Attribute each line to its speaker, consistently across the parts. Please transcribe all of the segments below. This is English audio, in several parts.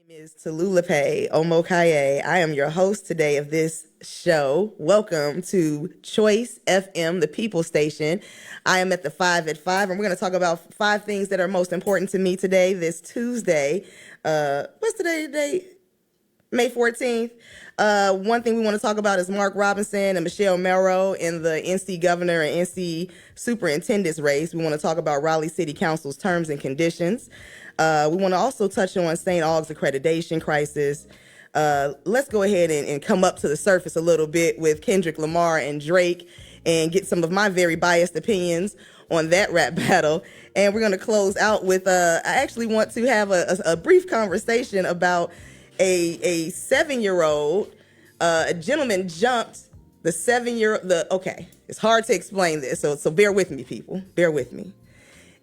Speaker 1: name is Tolulope Omokaiye. I am your host today of this show. Welcome to Choice FM, the People Station. I am at the 5 at 5, and we're going to talk about 5 things that are most important to me today, this Tuesday. What's today? May 14th. One thing we want to talk about is Mark Robinson and Michelle Mello in the NC Governor and NC Superintendent's race. We want to talk about Raleigh City Council's terms and conditions. We want to also touch on St. Aug's accreditation crisis. Let's go ahead and come up to the surface a little bit with Kendrick Lamar and Drake and get some of my very biased opinions on that rap battle. And we're going to close out with, I actually want to have a brief conversation about a 7-year-old. A gentleman jumped the 7-year-old. Okay, it's hard to explain this, so bear with me, people. Bear with me.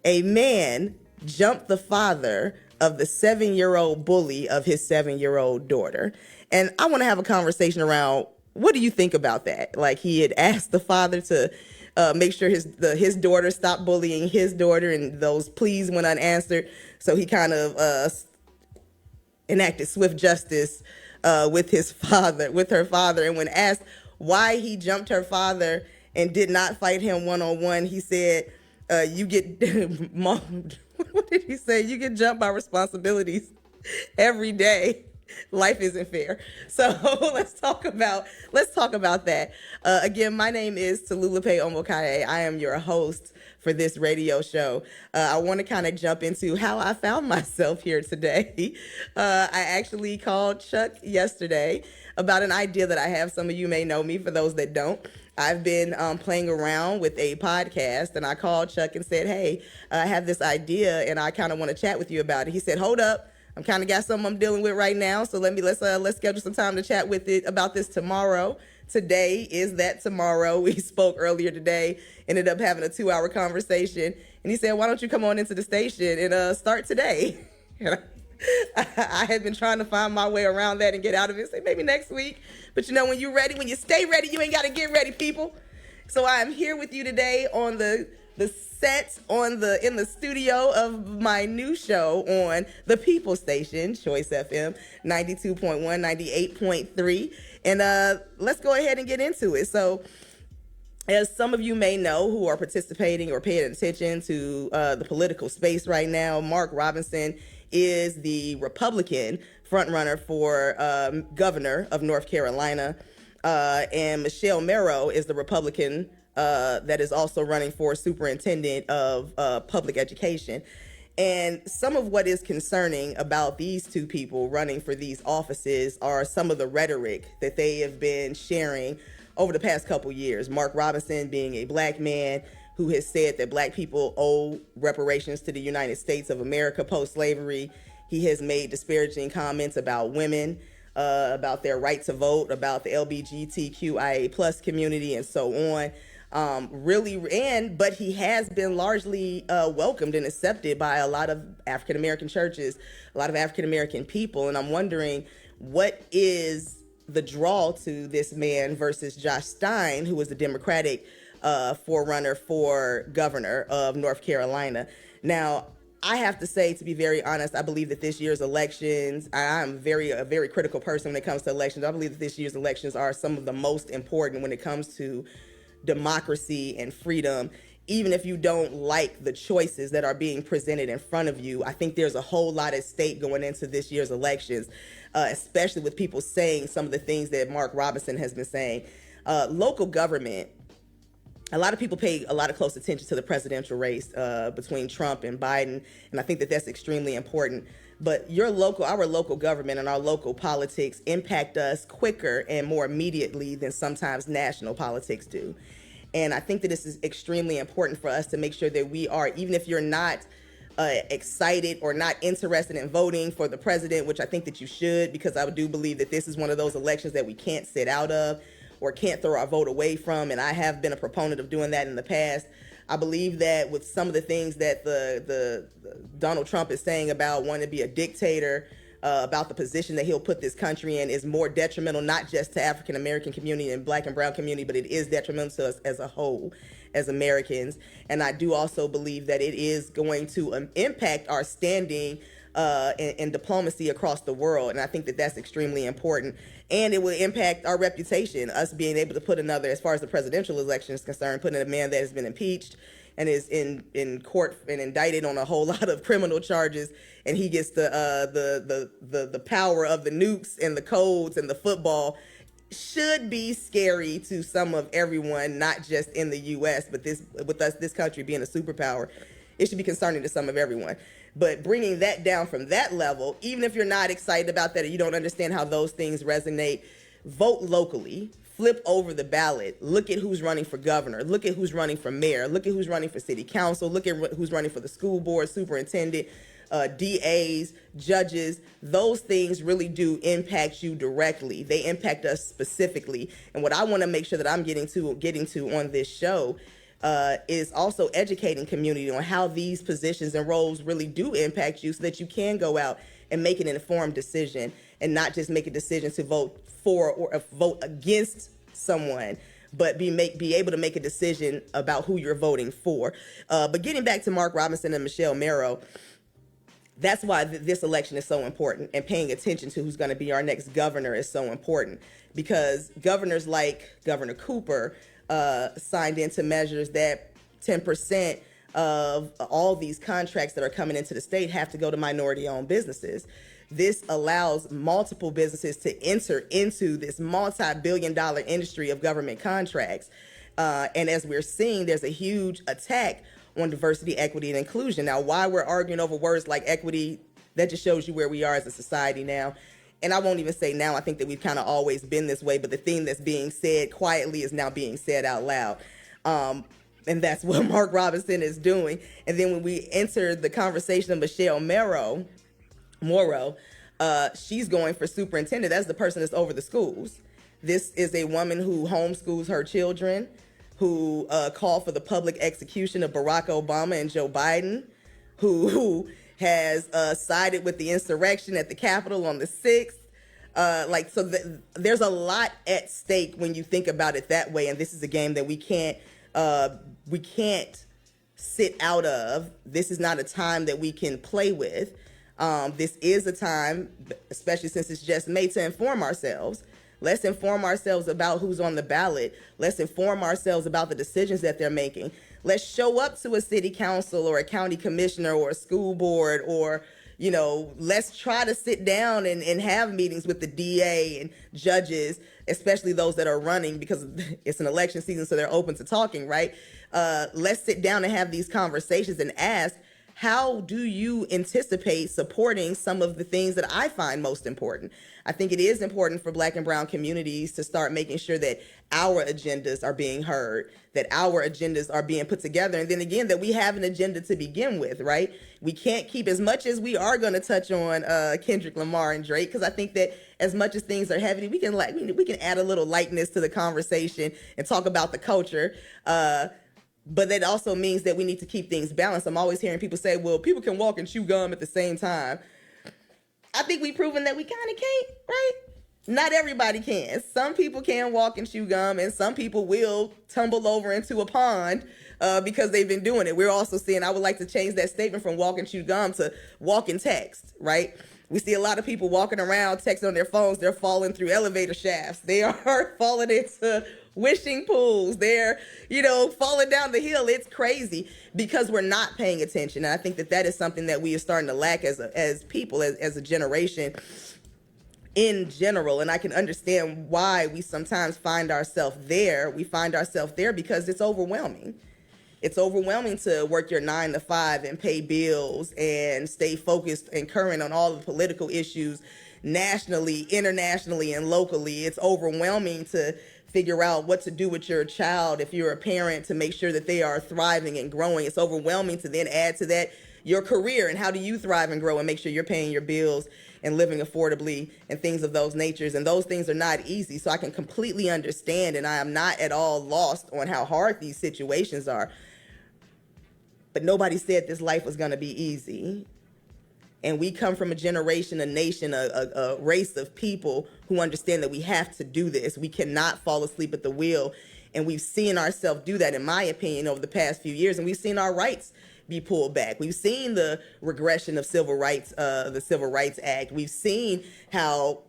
Speaker 1: A man jumped the father of the 7-year-old bully of his 7-year-old daughter. And I want to have a conversation around, what do you think about that? Like, he had asked the father to make sure his daughter stopped bullying his daughter, and those pleas went unanswered. So he kind of enacted swift justice with her father. And when asked why he jumped her father and did not fight him one-on-one, he said, you get what did he say? You get jumped by responsibilities every day. Life isn't fair. So let's talk about that. Again, my name is Tolulope Omokaiye. I am your host for this radio show. I want to kind of jump into how I found myself here today. I actually called Chuck yesterday about an idea that I have. Some of you may know me. For those that don't, I've been playing around with a podcast, and I called Chuck and said, hey, I have this idea and I kind of want to chat with you about it. He said, hold up. I'm kind of got something I'm dealing with right now, so let's schedule some time to chat about this tomorrow. Today is that tomorrow. We spoke earlier today, ended up having a 2-hour conversation, and he said, why don't you come on into the station and start today? I had been trying to find my way around that and get out of it. Say maybe next week, but when you're ready, when you stay ready, you ain't got to get ready, people. So I am here with you today on the set in the studio of my new show on the People Station, Choice FM 92.1, 98.3. And let's go ahead and get into it. So as some of you may know who are participating or paying attention to the political space right now, Mark Robinson is the Republican frontrunner for governor of North Carolina. And Michelle Mello is the Republican that is also running for superintendent of public education. And some of what is concerning about these two people running for these offices are some of the rhetoric that they have been sharing over the past couple years. Mark Robinson being a black man who has said that black people owe reparations to the United States of America post-slavery. He has made disparaging comments about women, about their right to vote, about the LGBTQIA plus community, and so on. But he has been largely welcomed and accepted by a lot of African-American churches, a lot of African-American people. And I'm wondering, what is the draw to this man versus Josh Stein, who was the Democratic forerunner for governor of North Carolina? Now, I have to say, to be very honest, I believe that this year's elections, I'm a very critical person when it comes to elections. I believe that this year's elections are some of the most important when it comes to democracy and freedom. Even if you don't like the choices that are being presented in front of you, I think there's a whole lot at stake going into this year's elections, especially with people saying some of the things that Mark Robinson has been saying. Local government, a lot of people pay a lot of close attention to the presidential race between Trump and Biden, and I think that that's extremely important. But our local government and our local politics impact us quicker and more immediately than sometimes national politics do. And I think that this is extremely important for us to make sure that we are, even if you're not excited or not interested in voting for the president, which I think that you should, because I do believe that this is one of those elections that we can't sit out of or can't throw our vote away from. And I have been a proponent of doing that in the past. I believe that with some of the things that the Donald Trump is saying about wanting to be a dictator, about the position that he'll put this country in, is more detrimental, not just to African American community and black and brown community, but it is detrimental to us as a whole, as Americans. And I do also believe that it is going to impact our standing and diplomacy across the world. And I think that that's extremely important. And it will impact our reputation, us being able to put another, as far as the presidential election is concerned, putting a man that has been impeached and is in court and indicted on a whole lot of criminal charges, and he gets the power of the nukes and the codes and the football, should be scary to some of everyone, not just in the U.S., but this country being a superpower, it should be concerning to some of everyone. But bringing that down from that level, even if you're not excited about that or you don't understand how those things resonate, vote locally. Flip over the ballot. Look at who's running for governor. Look at who's running for mayor. Look at who's running for city council. Look at who's running for the school board, superintendent, DAs, judges. Those things really do impact you directly. They impact us specifically. And what I want to make sure that I'm getting to on this show is also educating community on how these positions and roles really do impact you, so that you can go out and make an informed decision and not just make a decision to vote for or vote against someone, but be able to make a decision about who you're voting for. But getting back to Mark Robinson and Michelle Merrow, that's why this election is so important, and paying attention to who's going to be our next governor is so important, because governors like Governor Cooper signed into measures that 10% of all these contracts that are coming into the state have to go to minority-owned businesses. This allows multiple businesses to enter into this multi-billion-dollar industry of government contracts. And as we're seeing, there's a huge attack on diversity, equity, and inclusion. Now, why we're arguing over words like equity, that just shows you where we are as a society now. And I won't even say now, I think that we've kind of always been this way, but the thing that's being said quietly is now being said out loud. And that's what Mark Robinson is doing. And then when we enter the conversation of Michelle Merrow, she's going for superintendent. That's the person that's over the schools. This is a woman who homeschools her children, who called for the public execution of Barack Obama and Joe Biden, who has sided with the insurrection at the Capitol on the 6th. There's a lot at stake when you think about it that way. And this is a game that we can't sit out of. This is not a time that we can play with. This is a time, especially since it's just May, to inform ourselves. Let's inform ourselves about who's on the ballot. Let's inform ourselves about the decisions that they're making. Let's show up to a city council or a county commissioner or a school board, or, let's try to sit down and have meetings with the DA and judges, especially those that are running, because it's an election season, so they're open to talking, right? Let's sit down and have these conversations and ask, how do you anticipate supporting some of the things that I find most important? I think it is important for Black and Brown communities to start making sure that our agendas are being heard, that our agendas are being put together, and then again, that we have an agenda to begin with, right? We can't keep, as much as we are going to touch on Kendrick Lamar and Drake, because I think that as much as things are heavy, we can add a little lightness to the conversation and talk about the culture. But that also means that we need to keep things balanced. I'm always hearing people say, well, people can walk and chew gum at the same time. I think we've proven that we kind of can't, right? Not everybody can. Some people can walk and chew gum, and some people will tumble over into a pond because they've been doing it. We're also seeing, I would like to change that statement from walk and chew gum to walk and text, right? We see a lot of people walking around, texting on their phones. They're falling through elevator shafts. They are falling into wishing pools. They're, falling down the hill. It's crazy because we're not paying attention. And I think that is something that we are starting to lack as people, as a generation in general. And I can understand why we sometimes find ourselves there. We find ourselves there because it's overwhelming. It's overwhelming to work your 9 to 5 and pay bills and stay focused and current on all the political issues nationally, internationally, and locally. It's overwhelming to figure out what to do with your child if you're a parent, to make sure that they are thriving and growing. It's overwhelming to then add to that your career and how do you thrive and grow and make sure you're paying your bills and living affordably and things of those natures. And those things are not easy. So I can completely understand, and I am not at all lost on how hard these situations are. But nobody said this life was going to be easy. And we come from a generation, a nation, a race of people who understand that we have to do this. We cannot fall asleep at the wheel. And we've seen ourselves do that, in my opinion, over the past few years. And we've seen our rights be pulled back. We've seen the regression of the Civil Rights Act. We've seen how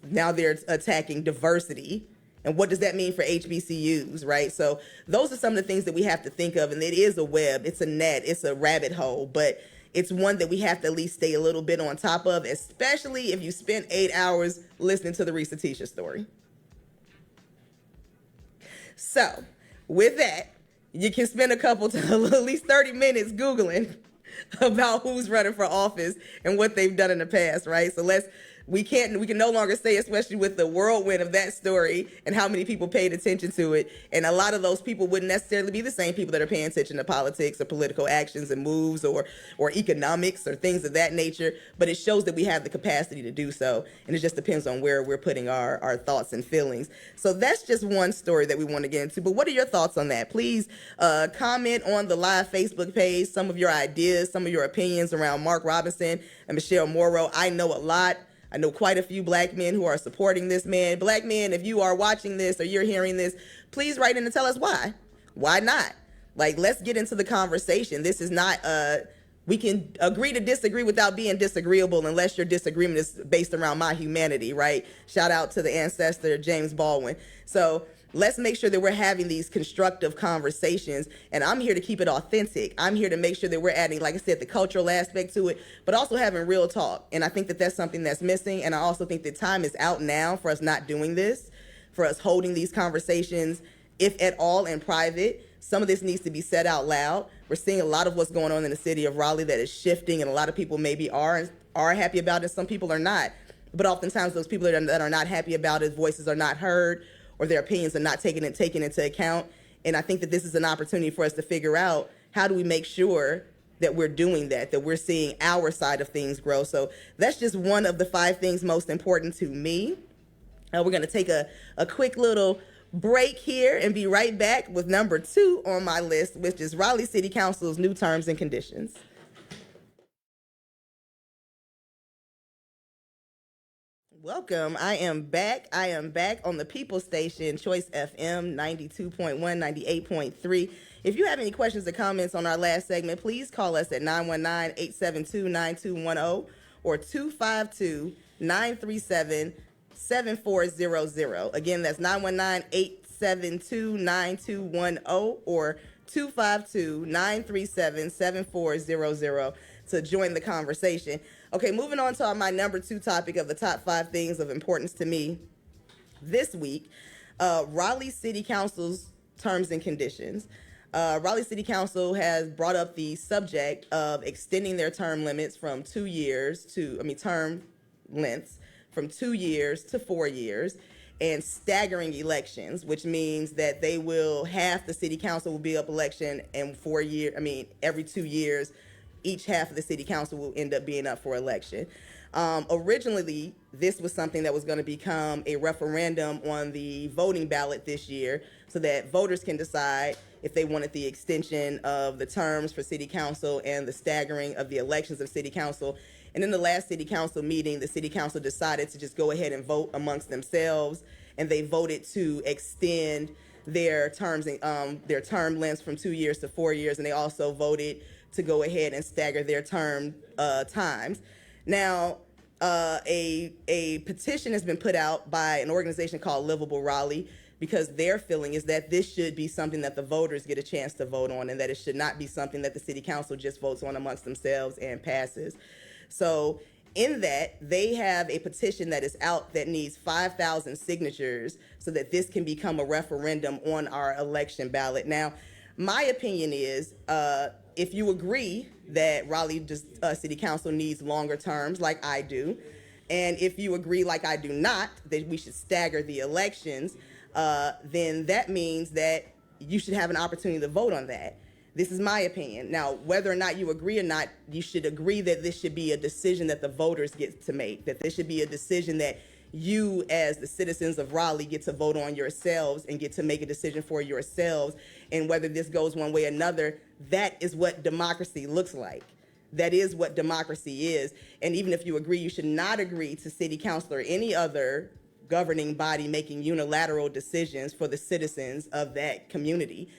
Speaker 1: now they're attacking diversity. And what does that mean for HBCUs, right? So those are some of the things that we have to think of. And it is a web, it's a net, it's a rabbit hole, but it's one that we have to at least stay a little bit on top of, especially if you spent 8 hours listening to the Risa Tisha story. So with that, you can spend a couple to at least 30 minutes Googling about who's running for office and what they've done in the past, right? So we can no longer say, especially with the whirlwind of that story and how many people paid attention to it. And a lot of those people wouldn't necessarily be the same people that are paying attention to politics or political actions and moves or economics or things of that nature. But it shows that we have the capacity to do so. And it just depends on where we're putting our thoughts and feelings. So that's just one story that we want to get into. But what are your thoughts on that? Please comment on the live Facebook page, some of your ideas, some of your opinions around Mark Robinson and Michelle Morrow. I know a lot. I know quite a few black men who are supporting this man. Black men, if you are watching this or you're hearing this, please write in and tell us why. Why not? Like, let's get into the conversation. This is not, we can agree to disagree without being disagreeable unless your disagreement is based around my humanity, right? Shout out to the ancestor, James Baldwin. So let's make sure that we're having these constructive conversations, and I'm here to keep it authentic. I'm here to make sure that we're adding, like I said, the cultural aspect to it, but also having real talk. And I think that that's something that's missing, and I also think that time is out now for us not doing this, for us holding these conversations, if at all, in private. Some of this needs to be said out loud. We're seeing a lot of what's going on in the city of Raleigh that is shifting, and a lot of people maybe are happy about it, some people are not. But oftentimes those people that are not happy about it, voices are not heard, or their opinions are not taken into account. And I think that this is an opportunity for us to figure out, how do we make sure that we're doing that we're seeing our side of things grow. So that's just one of the 5 things most important to me. We're gonna take a quick little break here and be right back with number 2 on my list, which is Raleigh City Council's new terms and conditions. Welcome. I am back on the People Station, Choice FM 92.1, 98.3. If you have any questions or comments on our last segment, please call us at 919-872-9210 or 252-937-7400. Again, that's 919-872-9210 or 252-937-7400 to join the conversation. Okay, moving on to my number 2 topic of the top 5 things of importance to me this week, Raleigh City Council's terms and conditions. Raleigh City Council has brought up the subject of extending their term limits from 2 years term lengths from 2 years to 4 years, and staggering elections, which means that half the city council will be up election and every 2 years, each half of the city council will end up being up for election. Originally, this was something that was going to become a referendum on the voting ballot this year so that voters can decide if they wanted the extension of the terms for city council and the staggering of the elections of city council. And in the last city council meeting, the city council decided to just go ahead and vote amongst themselves, and they voted to extend their terms and their term lengths from 2 years to 4 years, and they also voted to go ahead and stagger their term times. Now, a petition has been put out by an organization called Livable Raleigh, because their feeling is that this should be something that the voters get a chance to vote on, and that it should not be something that the city council just votes on amongst themselves and passes. So in that, they have a petition that is out that needs 5,000 signatures so that this can become a referendum on our election ballot. Now, my opinion is, if you agree that Raleigh City Council needs longer terms, like I do, and if you agree, like I do not, that we should stagger the elections, then that means that you should have an opportunity to vote on that. This is my opinion. Now, whether or not you agree or not, you should agree that this should be a decision that the voters get to make, that this should be a decision that you as the citizens of Raleigh get to vote on yourselves and get to make a decision for yourselves. And whether this goes one way or another, that is what democracy looks like. That is what democracy is. And even if you agree, you should not agree to city council or any other governing body making unilateral decisions for the citizens of that community.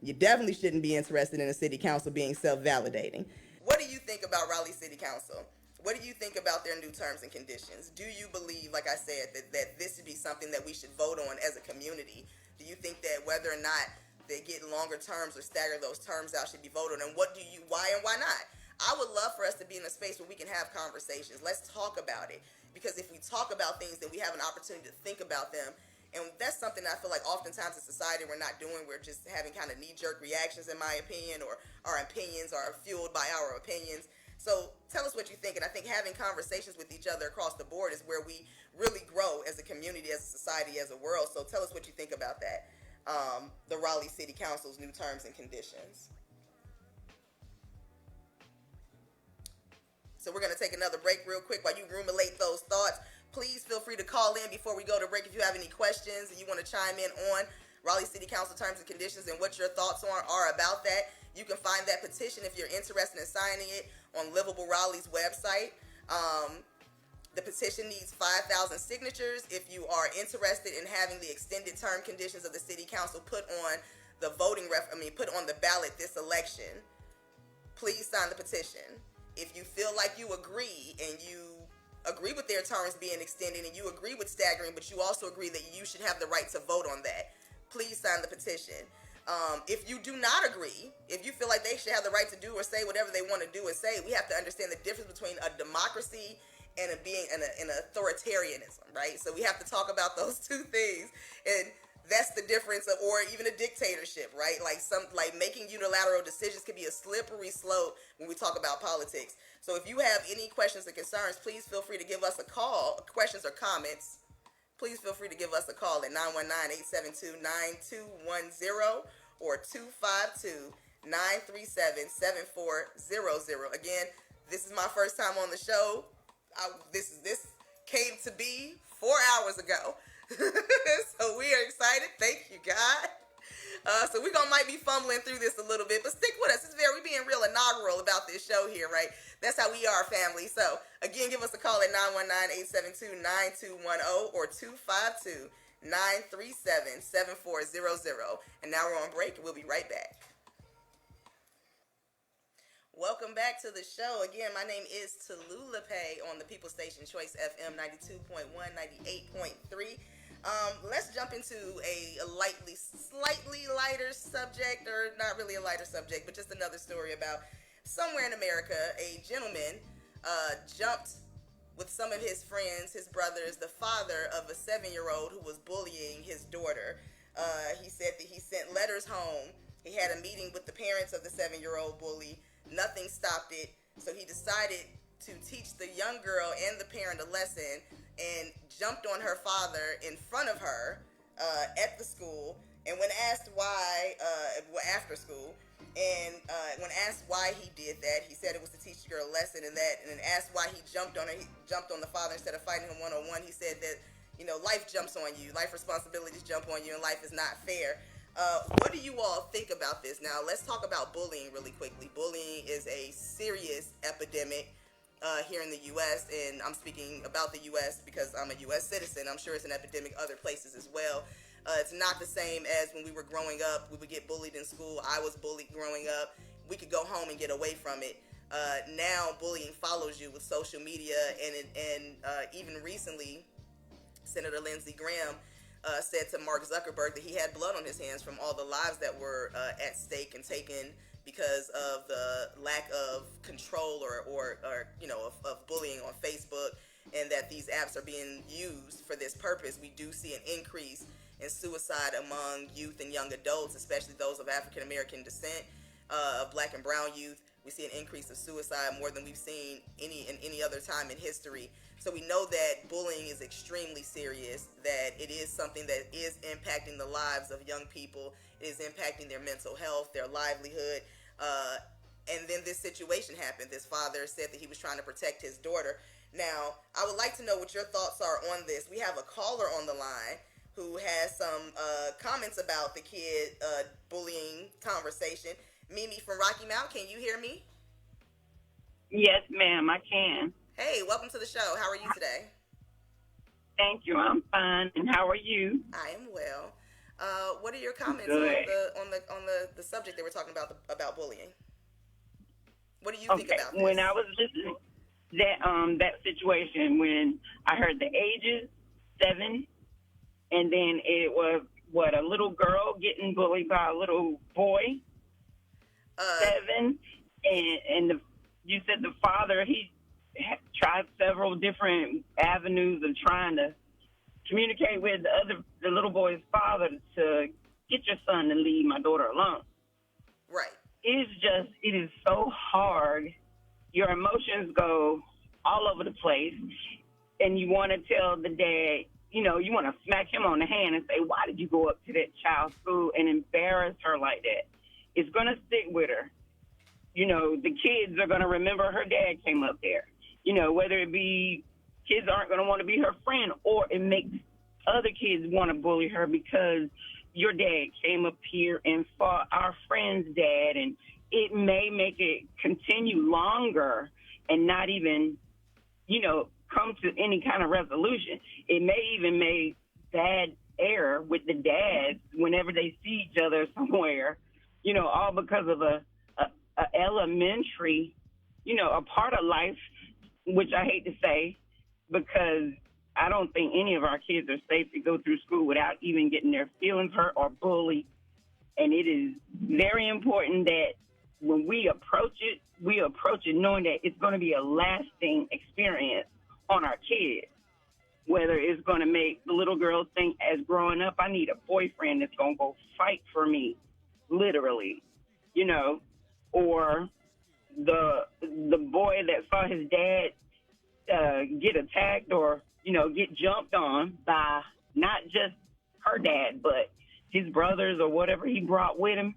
Speaker 1: You definitely shouldn't be interested in a city council being self-validating. What do you think about Raleigh City Council? What do you think about their new terms and conditions? Do you believe, like I said, that this should be something that we should vote on as a community? Do you think that whether or not they get longer terms or stagger those terms out should be voted on? And why and why not? I would love for us to be in a space where we can have conversations. Let's talk about it. Because if we talk about things, then we have an opportunity to think about them. And that's something I feel like oftentimes in society we're not doing. We're just having kind of knee-jerk reactions, in my opinion, or our opinions are fueled by our opinions. So tell us what you think. And I think having conversations with each other across the board is where we really grow as a community, as a society, as a world. So tell us what you think about that. The Raleigh City Council's new terms and conditions. So we're going to take another break real quick while you ruminate those thoughts. Please feel free to call in before we go to break if you have any questions and you want to chime in on Raleigh City Council terms and conditions and what your thoughts are about that. You can find that petition if you're interested in signing it on Livable Raleigh's website. The petition needs 5,000 signatures. If you are interested in having the extended term conditions of the City Council put on the put on the ballot this election, please sign the petition. If you feel like you agree and you agree with their terms being extended and you agree with staggering, but you also agree that you should have the right to vote on that, please sign the petition. If you do not agree, if you feel like they should have the right to do or say whatever they want to do or say, we have to understand the difference between a democracy and an authoritarianism, right? So we have to talk about those two things, and that's the difference of, or even a dictatorship, right? Like making unilateral decisions can be a slippery slope when we talk about politics. So if you have any questions or concerns, please feel free to give us a call. Questions or comments, please feel free to give us a call at 919-872-9210 or 252-937-7400. Again, this is my first time on the show. This came to be 4 hours ago. So we are excited. Thank you, God. So we might be fumbling through this a little bit, but stick with us. We being real inaugural about this show here, right? That's how we are, family. So again, give us a call at 919-872-9210 or 252-937-7400. And now we're on break, and we'll be right back. Welcome back to the show. Again, my name is Tolulope on the People Station Choice FM 92.1, 98.3. Let's jump into a slightly lighter subject, or not really a lighter subject, but just another story about somewhere in America, a gentleman jumped with some of his friends, his brothers, the father of a 7-year-old who was bullying his daughter. He said that he sent letters home. He had a meeting with the parents of the 7-year-old bully. Nothing stopped it, so he decided to teach the young girl and the parent a lesson and jumped on her father in front of her at the school. And when asked why, after school, and when asked why he did that, he said it was to teach the girl a lesson, and then asked why he jumped on her, he jumped on the father instead of fighting him one-on-one. He said that, life jumps on you, life responsibilities jump on you, and life is not fair. What do you all think about this? Now, let's talk about bullying really quickly. Bullying is a serious epidemic here in the U.S., and I'm speaking about the U.S. because I'm a U.S. citizen. I'm sure it's an epidemic other places as well. It's not the same as when we were growing up. We would get bullied in school. I was bullied growing up. We could go home and get away from it. Now, bullying follows you with social media, and even recently, Senator Lindsey Graham said to Mark Zuckerberg that he had blood on his hands from all the lives that were at stake and taken because of the lack of control or of bullying on Facebook, and that these apps are being used for this purpose. We do see an increase in suicide among youth and young adults, especially those of African American descent, of Black and brown youth. We see an increase of suicide more than we've seen any other time in history. So we know that bullying is extremely serious, that it is something that is impacting the lives of young people. It is impacting their mental health, their livelihood. And then this situation happened. This father said that he was trying to protect his daughter. Now, I would like to know what your thoughts are on this. We have a caller on the line who has some comments about the kid bullying conversation. Mimi from Rocky Mount, can you hear me?
Speaker 2: Yes, ma'am, I can.
Speaker 1: Hey, welcome to the show. How are you today?
Speaker 2: Thank you. I'm fine. And how are you?
Speaker 1: I am well. What are your comments
Speaker 2: Good.
Speaker 1: on the subject that we're talking about bullying? What do you think
Speaker 2: Okay.
Speaker 1: about this?
Speaker 2: When I was listening that situation, when I heard the ages 7, and then it was a little girl getting bullied by a little boy, 7, and you said the father, he tried several different avenues of trying to communicate with the little boy's father to get your son to leave my daughter alone.
Speaker 1: Right.
Speaker 2: It is so hard. Your emotions go all over the place, and you want to tell the dad, you want to smack him on the hand and say, why did you go up to that child's school and embarrass her like that? It's going to stick with her. The kids are going to remember her dad came up there. Whether it be kids aren't going to want to be her friend, or it makes other kids want to bully her because your dad came up here and fought our friend's dad, and it may make it continue longer and not even, come to any kind of resolution. It may even make bad air with the dads whenever they see each other somewhere, all because of a elementary, a part of life, which I hate to say, because I don't think any of our kids are safe to go through school without even getting their feelings hurt or bullied. And it is very important that when we approach it knowing that it's going to be a lasting experience on our kids. Whether it's going to make the little girl think, as growing up, I need a boyfriend that's going to go fight for me, literally, or the boy that saw his dad get attacked or, get jumped on by not just her dad, but his brothers or whatever he brought with him.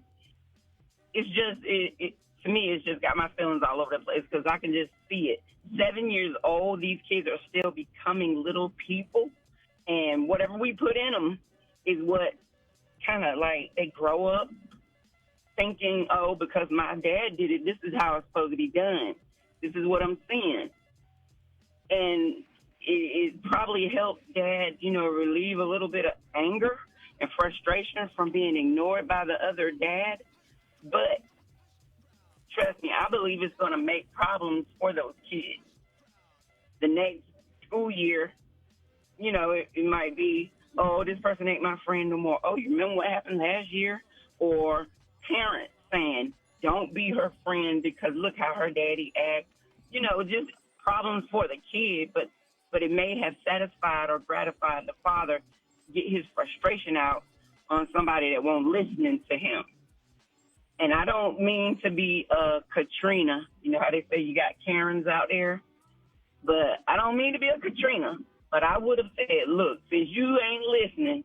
Speaker 2: It's just, to me, it's just got my feelings all over the place because I can just see it. 7 years old, these kids are still becoming little people, and whatever we put in them is what kind of like they grow up thinking, oh, because my dad did it, this is how it's supposed to be done. This is what I'm seeing. And it probably helped Dad, relieve a little bit of anger and frustration from being ignored by the other dad. But trust me, I believe it's going to make problems for those kids. The next school year, it might be, oh, this person ain't my friend no more. Oh, you remember what happened last year? Or parents saying, don't be her friend because look how her daddy acts. Just problems for the kid, but it may have satisfied or gratified the father to get his frustration out on somebody that won't listen to him. And I don't mean to be Katrina. You know how they say you got Karens out there? But I don't mean to be a Katrina. But I would have said, look, since you ain't listening,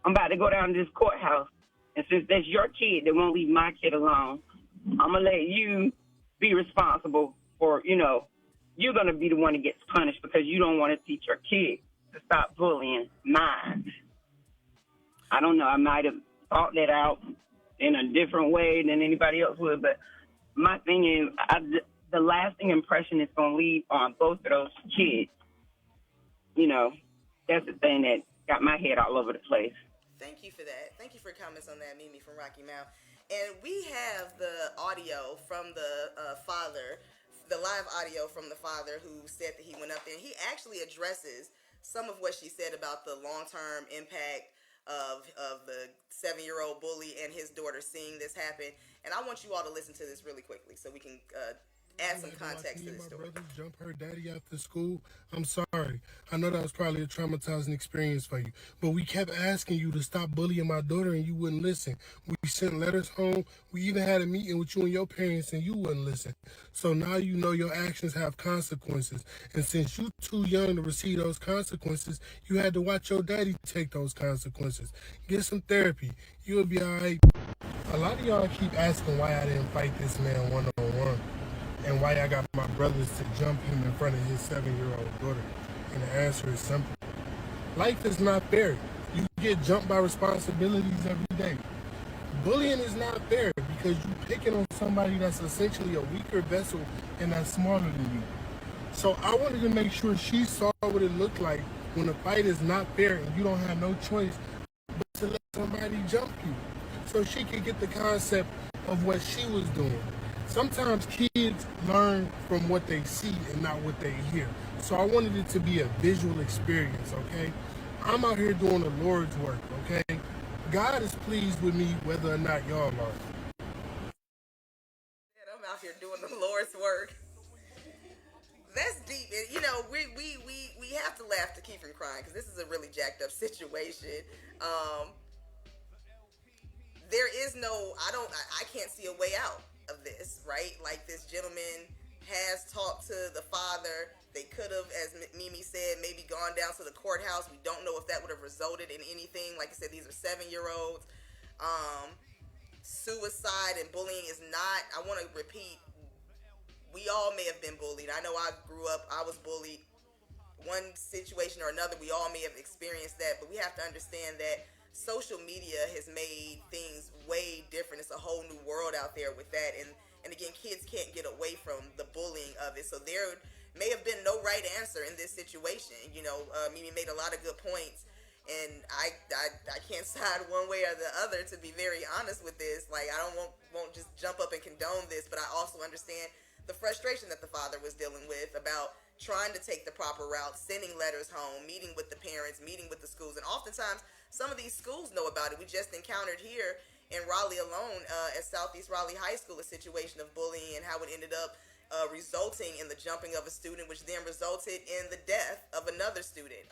Speaker 2: I'm about to go down to this courthouse. And since that's your kid that won't leave my kid alone, I'm going to let you be responsible for, you're going to be the one that gets punished because you don't want to teach your kid to stop bullying mine. I don't know. I might have thought that out in a different way than anybody else would. But my thing is, the lasting impression it's going to leave on both of those kids. That's the thing that got my head all over the place.
Speaker 1: Thank you for that. Thank you for your comments on that, Mimi from Rocky Mount. And we have the audio from the father, the live audio from the father who said that he went up there. And he actually addresses some of what she said about the long-term impact of the 7-year-old bully and his daughter seeing this happen. And I want you all to listen to this really quickly so we can add some context to this story.
Speaker 3: My brothers jump her daddy after school. I'm sorry. I know that was probably a traumatizing experience for you. But we kept asking you to stop bullying my daughter and you wouldn't listen. We sent letters home. We even had a meeting with you and your parents and you wouldn't listen. So now you know your actions have consequences. And since you're too young to receive those consequences, you had to watch your daddy take those consequences. Get some therapy. You'll be all right. A lot of y'all keep asking why I didn't fight this man one-on-one. And why I got my brothers to jump him in front of his 7-year-old daughter. And the answer is simple. Life is not fair. You get jumped by responsibilities every day. Bullying is not fair because you're picking on somebody that's essentially a weaker vessel and that's smaller than you. So I wanted to make sure she saw what it looked like when a fight is not fair and you don't have no choice but to let somebody jump you so she could get the concept of what she was doing. Sometimes kids learn from what they see and not what they hear. So I wanted it to be a visual experience, okay? I'm out here doing the Lord's work, okay? God is pleased with me whether or not y'all are.
Speaker 1: I'm out here doing the Lord's work. That's deep. And, you know, we have to laugh to keep from crying because this is a really jacked up situation. Um, there is no, I can't see a way out of this, right? Like this gentleman has talked to the father. They could have, as Mimi said, maybe gone down to the courthouse. We don't know if that would have resulted in anything. Like I said, these are 7-year-olds. Suicide and bullying is not, I want to repeat, we all may have been bullied. I know I grew up, I was bullied. One situation or another, we all may have experienced that, but we have to understand that social media has made things way different. It's a whole new world out there with that, and again, kids can't get away from the bullying of it. So there may have been no right answer in this situation. You know, Mimi made a lot of good points, and I can't side one way or the other, to be very honest with this. Like, I won't just jump up and condone this, but I also understand the frustration that the father was dealing with about trying to take the proper route, sending letters home, meeting with the parents, meeting with the schools. And oftentimes, some of these schools know about it. We just encountered here in Raleigh alone, at Southeast Raleigh High School, a situation of bullying and how it ended up resulting in the jumping of a student, which then resulted in the death of another student.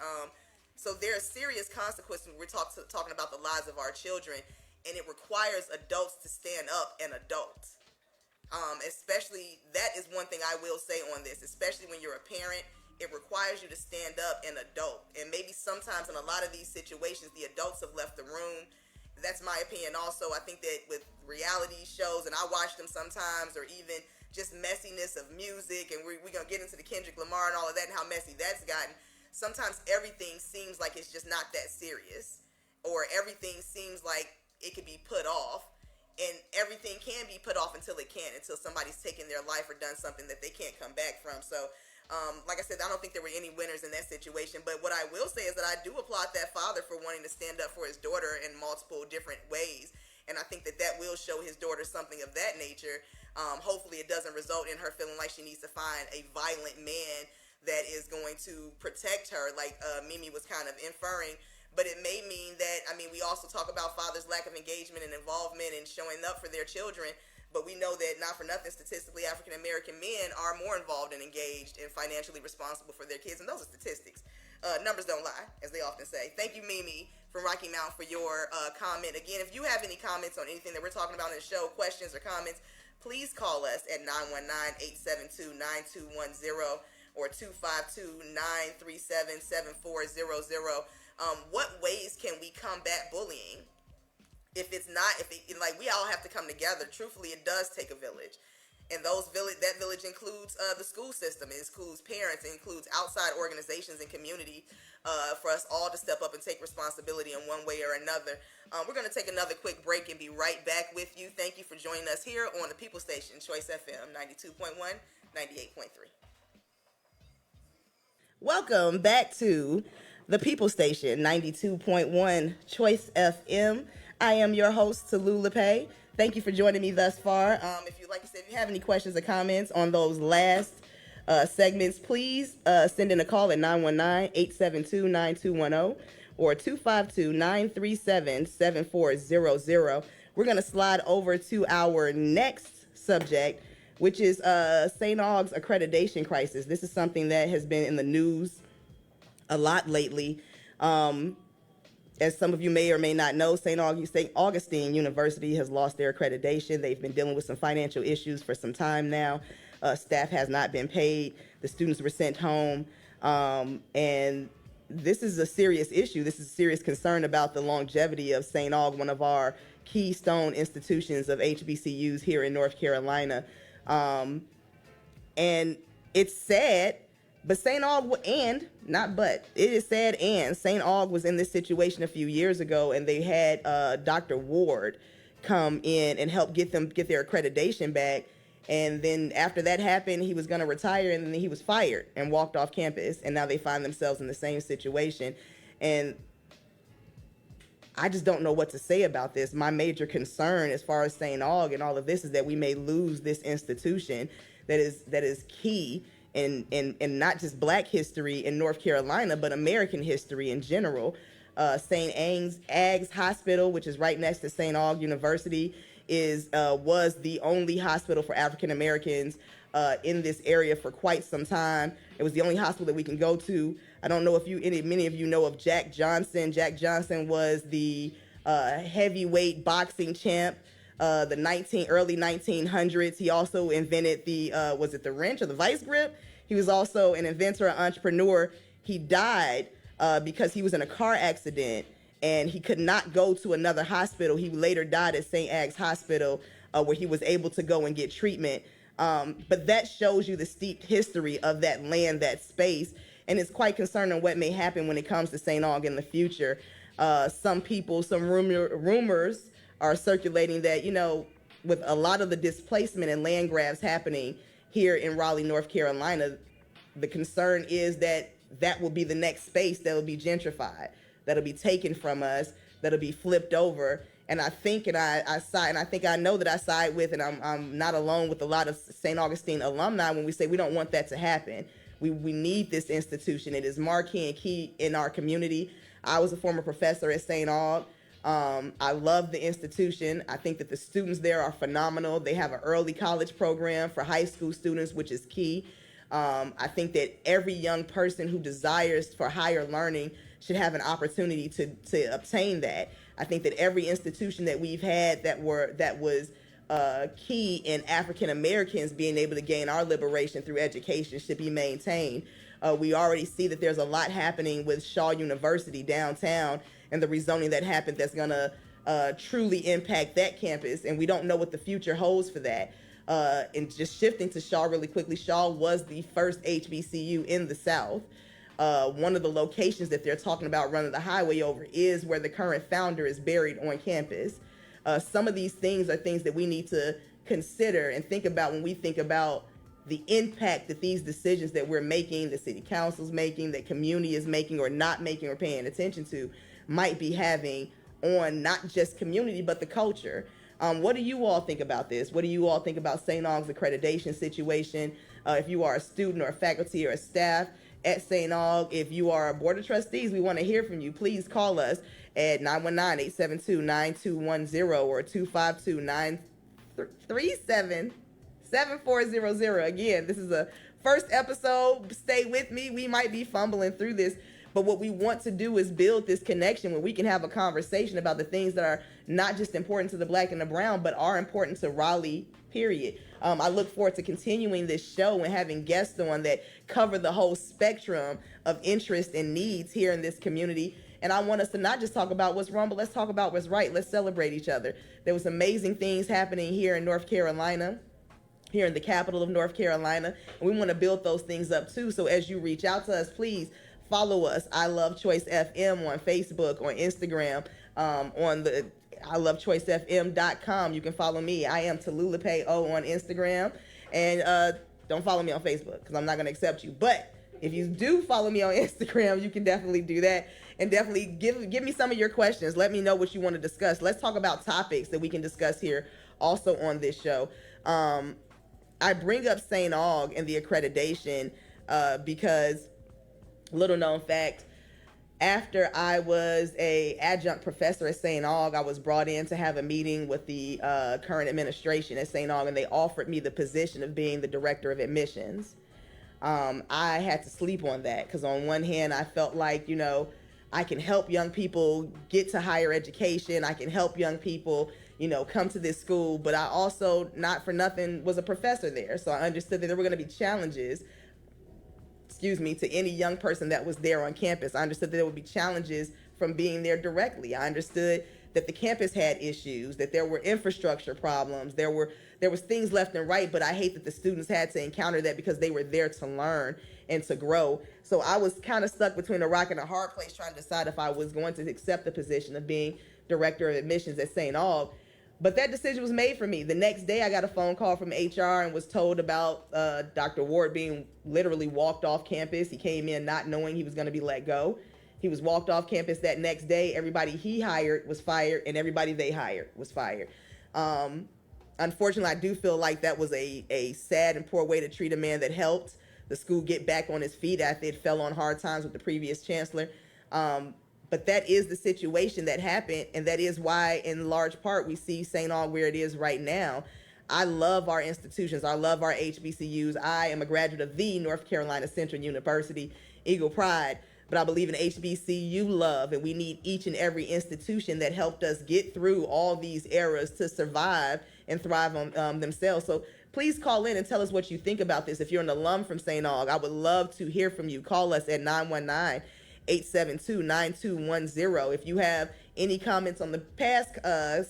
Speaker 1: So there are serious consequences when we're talking about the lives of our children, and it requires adults to stand up and adult. Especially, that is one thing I will say on this, especially when you're a parent, it requires you to stand up and adult. And maybe sometimes in a lot of these situations, the adults have left the room. That's my opinion also. I think that with reality shows, and I watch them sometimes, or even just messiness of music, and we're going to get into the Kendrick Lamar and all of that and how messy that's gotten. Sometimes everything seems like it's just not that serious, or everything seems like it could be put off. And everything can be put off until it can't, until somebody's taken their life or done something that they can't come back from. So, like I said, I don't think there were any winners in that situation. But what I will say is that I do applaud that father for wanting to stand up for his daughter in multiple different ways. And I think that that will show his daughter something of that nature. Hopefully it doesn't result in her feeling like she needs to find a violent man that is going to protect her, like Mimi was kind of inferring. But it may mean that, I mean, we also talk about fathers' lack of engagement and involvement and showing up for their children. But we know that, not for nothing, statistically, African-American men are more involved and engaged and financially responsible for their kids. And those are statistics. Numbers don't lie, as they often say. Thank you, Mimi, from Rocky Mount, for your comment. Again, if you have any comments on anything that we're talking about in the show, questions or comments, please call us at 919-872-9210 or 252-937-7400. What ways can we combat bullying? If it's not, like, we all have to come together. Truthfully, it does take a village, and that village includes the school system. It includes parents. It includes outside organizations and community, for us all to step up and take responsibility in one way or another. We're going to take another quick break and be right back with you. Thank you for joining us here on the People Station, Choice FM 92.1, 98.3. Welcome back to the People Station, 92.1 Choice FM. I am your host, Tolulope. Thank you for joining me thus far. If you have any questions or comments on those last segments, please send in a call at 919-872-9210 or 252-937-7400. We're going to slide over to our next subject, which is St. Aug's accreditation crisis. This is something that has been in the news a lot lately. As some of you may or may not know, St. Augustine University has lost their accreditation. They've been dealing with some financial issues for some time now. Staff has not been paid. The students were sent home. And this is a serious issue. This is a serious concern about the longevity of St. Aug, one of our keystone institutions of HBCUs here in North Carolina. And it's sad. But St. Aug, it is sad, and St. Aug was in this situation a few years ago, and they had Dr. Ward come in and help get their accreditation back. And then after that happened, he was going to retire, and then he was fired and walked off campus. And now they find themselves in the same situation. And I just don't know what to say about this. My major concern as far as St. Aug and all of this is that we may lose this institution that is key in not just Black history in North Carolina, but American history in general. St. Ag's Hospital, which is right next to St. Aug University, was the only hospital for African Americans in this area for quite some time. It was the only hospital that we can go to. I don't know if many of you know of Jack Johnson. Jack Johnson was the heavyweight boxing champ, the early 1900s. He also invented was it the wrench or the vice grip? He was also an inventor, an entrepreneur. He died because he was in a car accident and he could not go to another hospital. He later died at St. Ag's Hospital, where he was able to go and get treatment. But that shows you the steep history of that land, that space. And it's quite concerning what may happen when it comes to St. Aug in the future. Some rumors are circulating that, with a lot of the displacement and land grabs happening here in Raleigh, North Carolina, the concern is that will be the next space that will be gentrified, that'll be taken from us, that'll be flipped over. And I think, I know that I side with, and I'm not alone with a lot of St. Augustine alumni when we say we don't want that to happen. We need this institution. It is marquee and key in our community. I was a former professor at St. Aug. I love the institution. I think that the students there are phenomenal. They have an early college program for high school students, which is key. I think that every young person who desires for higher learning should have an opportunity to obtain that. I think that every institution that we've had that was key in African Americans being able to gain our liberation through education should be maintained. We already see that there's a lot happening with Shaw University downtown and the rezoning that happened that's going to truly impact that campus, and we don't know what the future holds for that. And just shifting to Shaw really quickly, Shaw was the first HBCU in the South. One of the locations that they're talking about running the highway over is where the current founder is buried on campus. Some of these things are things that we need to consider and think about when we think about the impact that these decisions that we're making, the city council's making, that community is making or not making or paying attention to, might be having on not just community, but the culture. What do you all think about this? What do you all think about St. Aug's accreditation situation? If you are a student or a faculty or a staff at St. Aug, if you are a board of trustees, we want to hear from you. Please call us at 919-872-9210 or 252-937-7400. Again, this is a first episode. Stay with me. We might be fumbling through this, but what we want to do is build this connection where we can have a conversation about the things that are not just important to the Black and the brown, but are important to Raleigh, period. I look forward to continuing this show and having guests on that cover the whole spectrum of interest and needs here in this community. And I want us to not just talk about what's wrong, but let's talk about what's right. Let's celebrate each other. There was amazing things happening here in North Carolina, here in the capital of North Carolina. And we want to build those things up too. So as you reach out to us, please follow us. I Love Choice FM on Facebook, on Instagram, on the ilovechoicefm.com. You can follow me. I am Tolulope on Instagram. And don't follow me on Facebook because I'm not going to accept you. But if you do follow me on Instagram, you can definitely do that. And definitely give me some of your questions. Let me know what you want to discuss. Let's talk about topics that we can discuss here also on this show. I bring up St. Aug and the accreditation because, little known fact, after I was a adjunct professor at St. Aug, I was brought in to have a meeting with the current administration at St. Aug, and they offered me the position of being the director of admissions. I had to sleep on that because on one hand, I felt like, I can help young people get to higher education. I can help young people, come to this school. But I also, not for nothing, was a professor there. So I understood that there were going to be challenges, to any young person that was there on campus. I understood that there would be challenges from being there directly. I understood that the campus had issues, that there were infrastructure problems, there was things left and right, but I hate that the students had to encounter that because they were there to learn and to grow. So I was kind of stuck between a rock and a hard place trying to decide if I was going to accept the position of being director of admissions at St. Aug. But that decision was made for me. The next day I got a phone call from HR and was told about Dr. Ward being literally walked off campus. He came in not knowing he was going to be let go. He was walked off campus that next day. Everybody he hired was fired, and everybody they hired was fired. Unfortunately, I do feel like that was a sad and poor way to treat a man that helped the school get back on his feet after it fell on hard times with the previous chancellor. But that is the situation that happened, and that is why, in large part, we see St. Aug where it is right now. I love our institutions. I love our HBCUs. I am a graduate of the North Carolina Central University, Eagle Pride. But I believe in HBCU love, and we need each and every institution that helped us get through all these eras to survive and thrive on themselves. So please call in and tell us what you think about this. If you're an alum from St. Aug, I would love to hear from you. Call us at 919-872-9210. If you have any comments on the past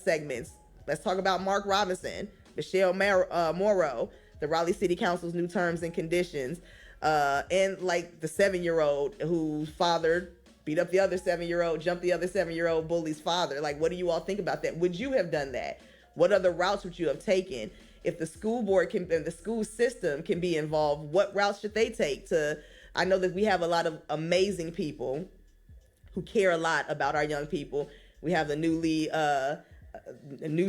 Speaker 1: segments, let's talk about Mark Robinson, Michelle Morrow, the Raleigh City Council's new terms and conditions, and like the 7-year-old whose father beat up the other 7-year-old, jumped the other 7-year-old bully's father. Like, what do you all think about that? Would you have done that? What other routes would you have taken? If the school board and the school system can be involved, what routes should they take to? I know that we have a lot of amazing people who care a lot about our young people. We have the new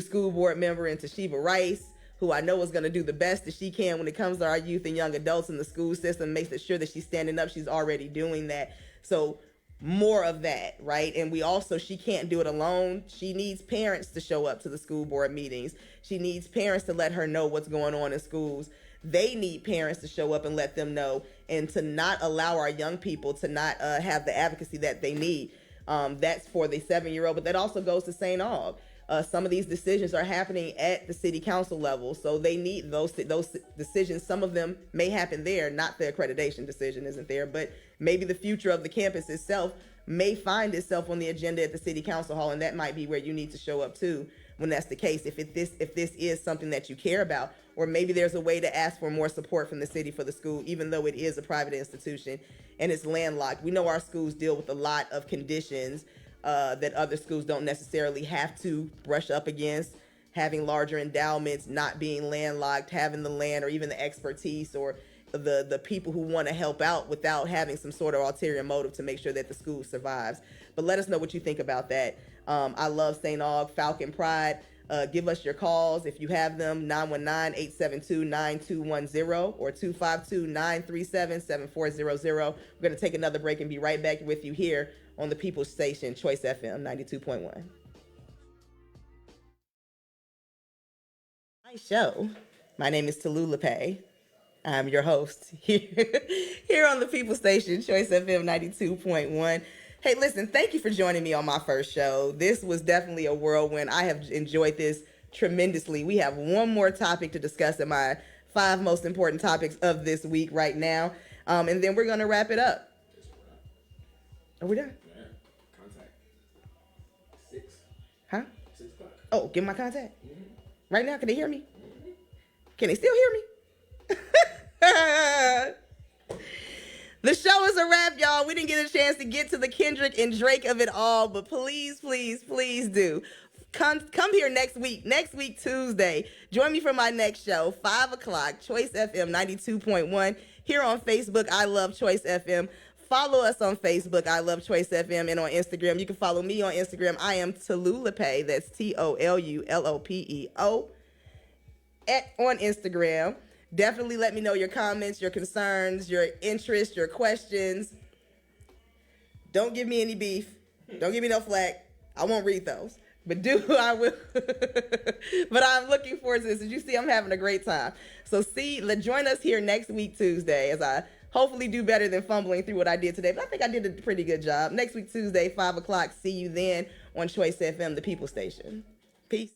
Speaker 1: school board member in Toshiba Rice, who I know is going to do the best that she can when it comes to our youth and young adults in the school system, makes sure that she's standing up. She's already doing that. So more of that, right? And she can't do it alone. She needs parents to show up to the school board meetings. She needs parents to let her know what's going on in schools. They need parents to show up and let them know, and to not allow our young people to not have the advocacy that they need. That's for the 7-year-old, but that also goes to St. Aug. Some of these decisions are happening at the city council level, so they need those decisions. Some of them may happen there, not the accreditation decision isn't there, but maybe the future of the campus itself may find itself on the agenda at the city council hall, and that might be where you need to show up too when that's the case, if this is something that you care about. Or maybe there's a way to ask for more support from the city for the school, even though it is a private institution and it's landlocked. We know our schools deal with a lot of conditions that other schools don't necessarily have to brush up against, having larger endowments, not being landlocked, having the land or even the expertise or the people who want to help out without having some sort of ulterior motive to make sure that the school survives. But let us know what you think about that. I love St. Aug, Falcon Pride. Give us your calls if you have them, 919-872-9210 or 252-937-7400. We're going to take another break and be right back with you here on the People's Station, Choice FM 92.1. My show. My name is Tolulope. I'm your host here on the People's Station, Choice FM 92.1. Hey, listen, thank you for joining me on my first show. This was definitely a whirlwind. I have enjoyed this tremendously. We have one more topic to discuss in my 5 most important topics of this week right now. And then we're going to wrap it up. Are we done?
Speaker 4: Yeah. Contact. 6.
Speaker 1: Huh?
Speaker 4: 6 o'clock.
Speaker 1: Oh, give me my contact.
Speaker 4: Mm-hmm.
Speaker 1: Right now, can they hear me? Mm-hmm. Can they still hear me? The show is a wrap, y'all. We didn't get a chance to get to the Kendrick and Drake of it all, but please, please, please do. Come here next week, Tuesday. Join me for my next show, 5 o'clock, Choice FM 92.1. Here on Facebook, I Love Choice FM. Follow us on Facebook, I Love Choice FM, and on Instagram. You can follow me on Instagram. I am Tolulope, that's TOLULOPEO, on Instagram. Definitely let me know your comments, your concerns, your interests, your questions. Don't give me any beef. Don't give me no flack. I won't read those. But I will. But I'm looking forward to this. As you see, I'm having a great time. So join us here next week, Tuesday, as I hopefully do better than fumbling through what I did today. But I think I did a pretty good job. Next week, Tuesday, 5 o'clock. See you then on Choice FM, the People Station. Peace.